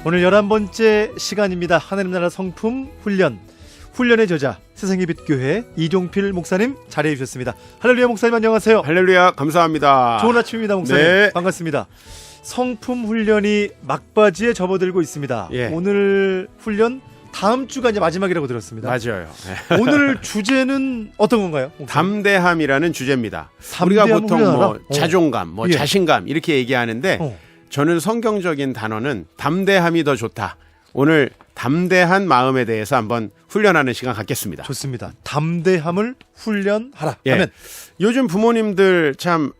오늘 11번째 시간입니다. 하나님 나라 성품 훈련. 훈련의 저자 세상의 빛 교회 이종필 목사님 자리해 주셨습니다. 할렐루야 목사님 안녕하세요. 할렐루야 감사합니다. 좋은 아침입니다 목사님. 네. 반갑습니다. 성품 훈련이 막바지에 접어들고 있습니다. 예. 오늘 훈련 다음 주가 이제 마지막이라고 들었습니다. 맞아요. 오늘 주제는 어떤 건가요? 목사님? 담대함이라는 주제입니다. 담대함 우리가 보통 훈련하라? 뭐 자존감, 뭐 예. 자신감 이렇게 얘기하는데 저는 성경적인 단어는 담대함이 더 좋다. 오늘 담대한 마음에 대해서 한번 훈련하는 시간 갖겠습니다. 좋습니다. 담대함을 훈련하라. 예. 하면 요즘 부모님들 참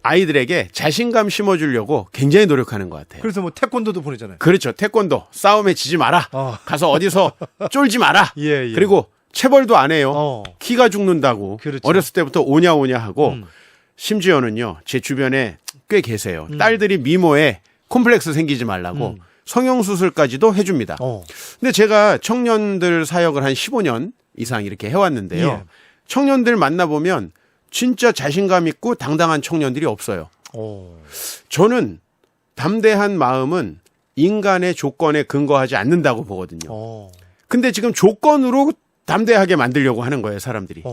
아이들에게 자신감 심어주려고 굉장히 노력하는 것 같아요. 그래서 뭐 태권도도 보내잖아요. 그렇죠. 태권도 싸움에 지지 마라. 가서 어디서 쫄지 마라. 예, 예. 그리고 체벌도 안 해요. 키가 죽는다고. 그렇죠. 어렸을 때부터 오냐 하고 심지어는요. 제 주변에 꽤 계세요. 딸들이 미모에 콤플렉스 생기지 말라고 성형수술까지도 해줍니다. 근데 제가 청년들 사역을 한 15년 이상 이렇게 해왔는데요. 예. 청년들 만나보면 진짜 자신감 있고 당당한 청년들이 없어요. 저는 담대한 마음은 인간의 조건에 근거하지 않는다고 보거든요. 근데 지금 조건으로 담대하게 만들려고 하는 거예요, 사람들이.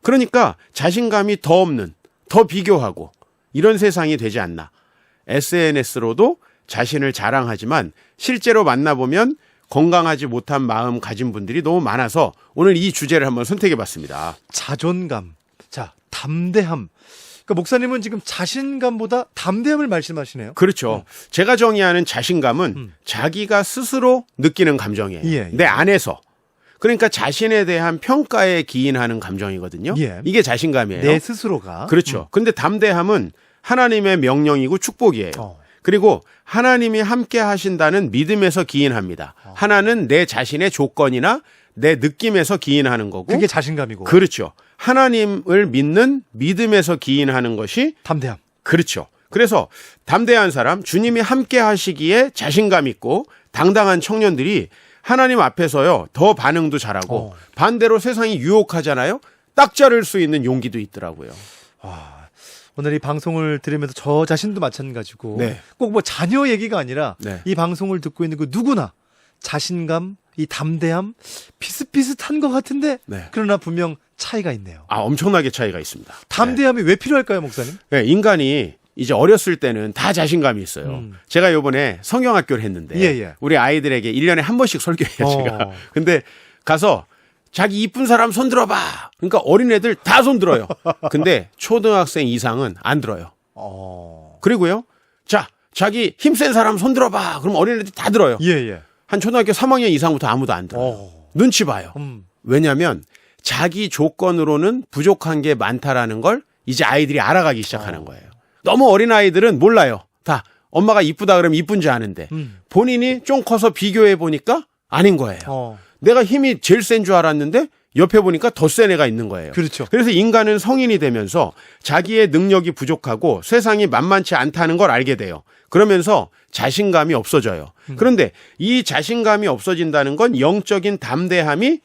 그러니까 자신감이 더 없는, 더 비교하고 이런 세상이 되지 않나. SNS로도 자신을 자랑하지만 실제로 만나보면 건강하지 못한 마음 가진 분들이 너무 많아서 오늘 이 주제를 한번 선택해 봤습니다. 자존감. 자, 담대함. 그러니까 목사님은 지금 자신감보다 담대함을 말씀하시네요. 그렇죠. 제가 정의하는 자신감은 자기가 스스로 느끼는 감정이에요. 예. 내 안에서. 그러니까 자신에 대한 평가에 기인하는 감정이거든요. 예. 이게 자신감이에요. 내 스스로가. 그렇죠. 근데 담대함은 하나님의 명령이고 축복이에요. 그리고 하나님이 함께 하신다는 믿음에서 기인합니다. 하나는 내 자신의 조건이나 내 느낌에서 기인하는 거고. 그게 자신감이고. 그렇죠. 하나님을 믿는 믿음에서 기인하는 것이 담대함. 그렇죠. 그래서 담대한 사람, 주님이 함께 하시기에 자신감 있고 당당한 청년들이 하나님 앞에서요, 더 반응도 잘하고 반대로 세상이 유혹하잖아요. 딱 자를 수 있는 용기도 있더라고요. 오늘 이 방송을 들으면서 저 자신도 마찬가지고 네. 꼭 뭐 자녀 얘기가 아니라 네. 이 방송을 듣고 있는 그 누구나 자신감, 이 담대함 비슷비슷한 것 같은데 네. 그러나 분명 차이가 있네요. 엄청나게 차이가 있습니다. 담대함이 왜 필요할까요, 목사님? 네, 인간이 이제 어렸을 때는 다 자신감이 있어요. 제가 요번에 성경학교를 했는데 예. 우리 아이들에게 1년에 한 번씩 설교해요, 제가. 어. 근데 가서 자기 이쁜 사람 손 들어봐. 그러니까 어린애들 다 손 들어요. 근데 초등학생 이상은 안 들어요. 그리고요. 자, 자기 힘센 사람 손 들어봐. 그럼 어린애들 다 들어요. 예. 한 초등학교 3학년 이상부터 아무도 안 들어요. 눈치 봐요. 왜냐하면 자기 조건으로는 부족한 게 많다라는 걸 이제 아이들이 알아가기 시작하는 거예요. 너무 어린 아이들은 몰라요. 다 엄마가 이쁘다 그러면 이쁜지 아는데 본인이 좀 커서 비교해 보니까 아닌 거예요. 내가 힘이 제일 센 줄 알았는데 옆에 보니까 더 센 애가 있는 거예요. 그렇죠. 그래서 인간은 성인이 되면서 자기의 능력이 부족하고 세상이 만만치 않다는 걸 알게 돼요. 그러면서 자신감이 없어져요. 그런데 이 자신감이 없어진다는 건 영적인 담대함이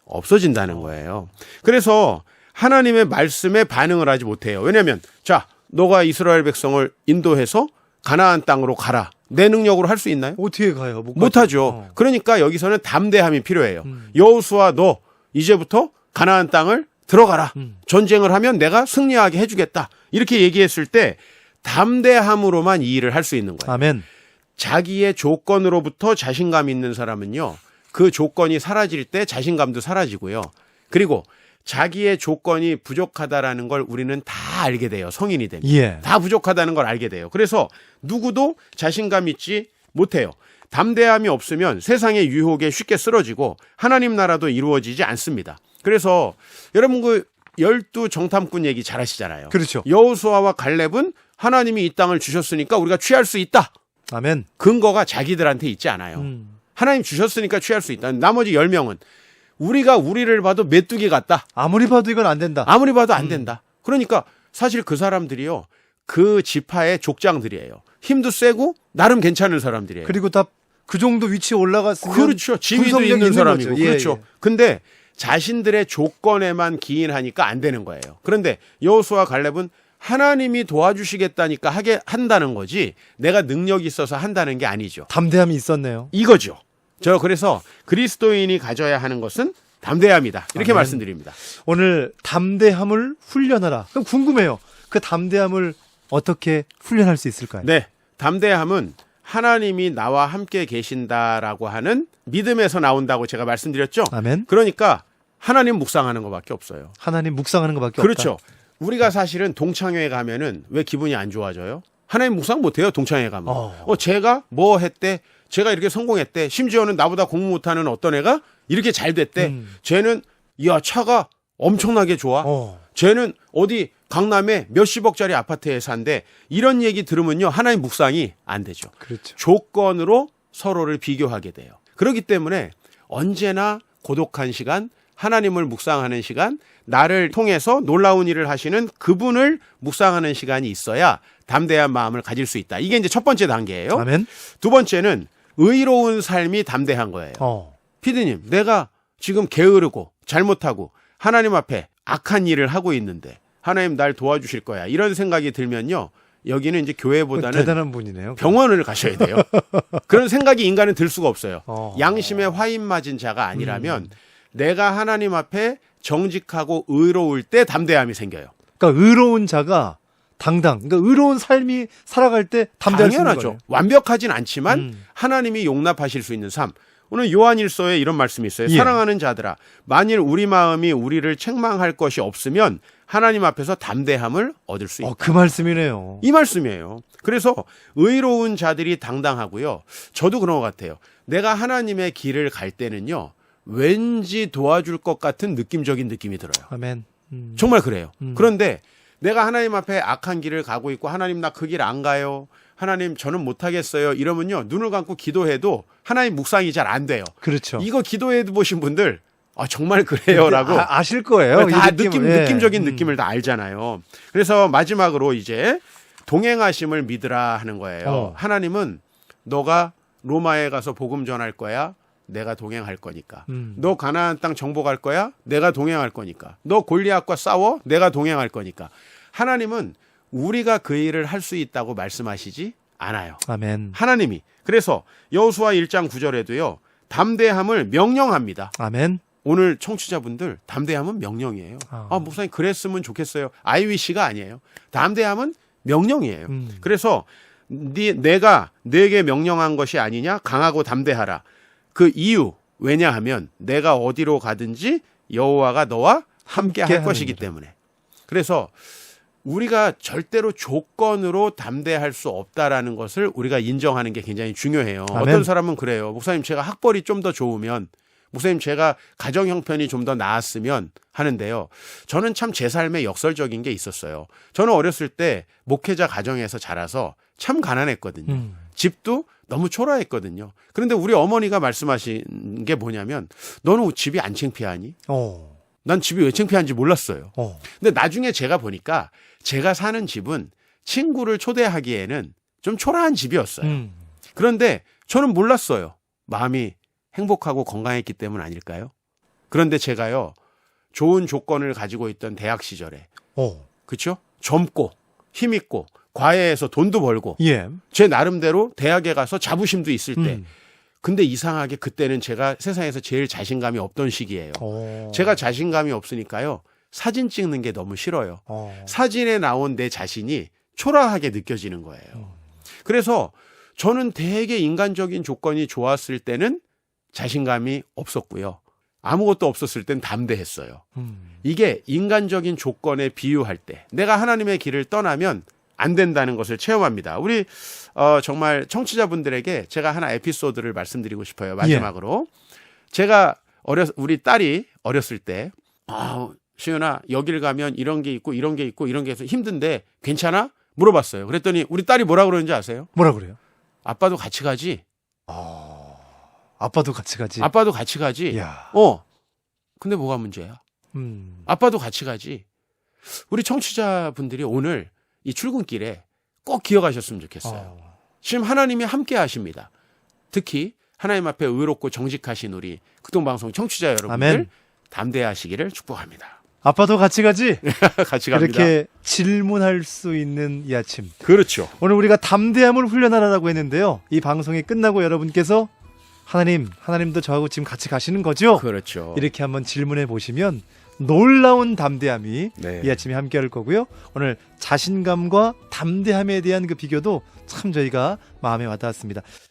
없어진다는 거예요. 그래서 하나님의 말씀에 반응을 하지 못해요. 왜냐하면 자, 너가 이스라엘 백성을 인도해서 가나안 땅으로 가라. 내 능력으로 할 수 있나요? 어떻게 가요? 못하죠. 그러니까 여기서는 담대함이 필요해요. 여호수아 너 이제부터 가나안 땅을 들어가라. 전쟁을 하면 내가 승리하게 해주겠다. 이렇게 얘기했을 때 담대함으로만 이 일을 할 수 있는 거예요. 아멘. 자기의 조건으로부터 자신감 있는 사람은요. 그 조건이 사라질 때 자신감도 사라지고요. 그리고 자기의 조건이 부족하다라는 걸 우리는 다 알게 돼요. 성인이 되면. 예. 다 부족하다는 걸 알게 돼요. 그래서 누구도 자신감 있지 못해요. 담대함이 없으면 세상의 유혹에 쉽게 쓰러지고 하나님 나라도 이루어지지 않습니다. 그래서 여러분 그 12 정탐꾼 얘기 잘 하시잖아요. 그렇죠. 여호수아와 갈렙은 하나님이 이 땅을 주셨으니까 우리가 취할 수 있다. 아멘. 근거가 자기들한테 있지 않아요. 하나님 주셨으니까 취할 수 있다. 나머지 10명은 우리가 우리를 봐도 메뚜기 같다. 아무리 봐도 이건 안 된다. 아무리 봐도 안 된다. 그러니까 사실 그 사람들이요. 그 지파의 족장들이에요. 힘도 세고 나름 괜찮은 사람들이에요. 그리고 다 그 정도 위치에 올라갔으면 그렇죠. 지위도 군성력이 있는 사람이고. 거죠. 그렇죠. 예. 근데 자신들의 조건에만 기인하니까 안 되는 거예요. 그런데 여호수아 갈렙은 하나님이 도와주시겠다니까 하게 한다는 거지 내가 능력이 있어서 한다는 게 아니죠. 담대함이 있었네요. 이거죠. 저 그래서 그리스도인이 가져야 하는 것은 담대함이다. 이렇게 아멘. 말씀드립니다. 오늘 담대함을 훈련하라. 그럼 궁금해요. 그 담대함을 어떻게 훈련할 수 있을까요? 네. 담대함은 하나님이 나와 함께 계신다라고 하는 믿음에서 나온다고 제가 말씀드렸죠. 아멘. 그러니까 하나님 묵상하는 것밖에 없어요. 하나님 묵상하는 것밖에 그렇죠. 없다. 우리가 사실은 동창회에 가면은 왜 기분이 안 좋아져요? 하나님 묵상 못해요. 동창회에 가면. 제가 뭐 했대? 제가 이렇게 성공했대. 심지어는 나보다 공부 못하는 어떤 애가 이렇게 잘 됐대. 쟤는 야 차가 엄청나게 좋아. 쟤는 어디 강남에 몇십억짜리 아파트에 산대. 이런 얘기 들으면요. 하나님 묵상이 안 되죠. 그렇죠. 조건으로 서로를 비교하게 돼요. 그렇기 때문에 언제나 고독한 시간, 하나님을 묵상하는 시간, 나를 통해서 놀라운 일을 하시는 그분을 묵상하는 시간이 있어야 담대한 마음을 가질 수 있다. 이게 이제 첫 번째 단계예요. 아멘. 두 번째는 의로운 삶이 담대한 거예요. 피디님, 내가 지금 게으르고 잘못하고 하나님 앞에 악한 일을 하고 있는데 하나님 날 도와주실 거야. 이런 생각이 들면요. 여기는 이제 교회보다는 대단한 분이네요. 병원을 가셔야 돼요. 그런 생각이 인간은 들 수가 없어요. 양심에 화인 맞은 자가 아니라면 내가 하나님 앞에 정직하고 의로울 때 담대함이 생겨요. 그러니까 의로운 자가 그러니까 의로운 삶이 살아갈 때 담대할 수 있는 당연하죠. 거예요. 완벽하진 않지만 하나님이 용납하실 수 있는 삶. 오늘 요한일서에 이런 말씀이 있어요. 예. 사랑하는 자들아, 만일 우리 마음이 우리를 책망할 것이 없으면 하나님 앞에서 담대함을 얻을 수 있다. 그 말씀이네요. 이 말씀이에요. 그래서 의로운 자들이 당당하고요. 저도 그런 것 같아요. 내가 하나님의 길을 갈 때는요. 왠지 도와줄 것 같은 느낌적인 느낌이 들어요. 아멘. 정말 그래요. 그런데 내가 하나님 앞에 악한 길을 가고 있고 하나님 나 그 길 안 가요. 하나님 저는 못하겠어요. 이러면요. 눈을 감고 기도해도 하나님 묵상이 잘 안 돼요. 그렇죠. 이거 기도해 보신 분들 정말 그래요라고 아실 거예요. 다 이 느낌을. 느낌적인 느낌을 다 알잖아요. 그래서 마지막으로 이제 동행하심을 믿으라 하는 거예요. 하나님은 너가 로마에 가서 복음 전할 거야. 내가 동행할 거니까. 너 가나안 땅 정복할 거야. 내가 동행할 거니까. 너 골리앗과 싸워. 내가 동행할 거니까. 하나님은 우리가 그 일을 할 수 있다고 말씀하시지 않아요. 아멘. 하나님이. 그래서 여호수아 1장 9절에도요. 담대함을 명령합니다. 아멘. 오늘 청취자분들 담대함은 명령이에요. 목사님 그랬으면 좋겠어요. 아이위시가 아니에요. 담대함은 명령이에요. 그래서 내가 내게 명령한 것이 아니냐? 강하고 담대하라. 그 이유 왜냐하면 내가 어디로 가든지 여호와가 너와 함께 할 것이기 때문에. 그래서 우리가 절대로 조건으로 담대할 수 없다라는 것을 우리가 인정하는 게 굉장히 중요해요. 아멘. 어떤 사람은 그래요. 목사님 제가 학벌이 좀 더 좋으면, 목사님 제가 가정 형편이 좀 더 나았으면 하는데요. 저는 참 제 삶에 역설적인 게 있었어요. 저는 어렸을 때 목회자 가정에서 자라서 참 가난했거든요. 집도 너무 초라했거든요. 그런데 우리 어머니가 말씀하신 게 뭐냐면 너는 집이 안 창피하니? 난 집이 왜 창피한지 몰랐어요. 근데 나중에 제가 보니까 제가 사는 집은 친구를 초대하기에는 좀 초라한 집이었어요. 그런데 저는 몰랐어요. 마음이 행복하고 건강했기 때문 아닐까요? 그런데 제가요. 좋은 조건을 가지고 있던 대학 시절에 그렇죠? 젊고 힘있고 과외해서 돈도 벌고 제 나름대로 대학에 가서 자부심도 있을 때 근데 이상하게 그때는 제가 세상에서 제일 자신감이 없던 시기예요. 제가 자신감이 없으니까요. 사진 찍는 게 너무 싫어요. 사진에 나온 내 자신이 초라하게 느껴지는 거예요. 그래서 저는 되게 인간적인 조건이 좋았을 때는 자신감이 없었고요. 아무것도 없었을 땐 담대했어요. 이게 인간적인 조건에 비유할 때 내가 하나님의 길을 떠나면 안 된다는 것을 체험합니다. 우리 정말 청취자분들에게 제가 하나 에피소드를 말씀드리고 싶어요. 마지막으로. 제가 우리 딸이 어렸을 때 시윤아 여길 가면 이런 게 있고 이런 게 있고 이런 게 있어 힘든데 괜찮아? 물어봤어요. 그랬더니 우리 딸이 뭐라 그러는지 아세요? 뭐라 그래요? 아빠도 같이 가지. 아빠도 같이 가지. 아빠도 같이 가지. 야. 근데 뭐가 문제야? 아빠도 같이 가지. 우리 청취자분들이 오늘 이 출근길에 꼭 기억하셨으면 좋겠어요. 지금 하나님이 함께 하십니다. 특히 하나님 앞에 의롭고 정직하신 우리 극동방송 청취자 여러분들 아멘. 담대하시기를 축복합니다. 아빠도 같이 가지? 같이 갑니다. 이렇게 질문할 수 있는 이 아침. 그렇죠. 오늘 우리가 담대함을 훈련하라고 했는데요. 이 방송이 끝나고 여러분께서 하나님도 저하고 지금 같이 가시는 거죠? 그렇죠. 이렇게 한번 질문해 보시면 놀라운 담대함이 네. 이 아침에 함께 할 거고요. 오늘 자신감과 담대함에 대한 그 비교도 참 저희가 마음에 와닿았습니다.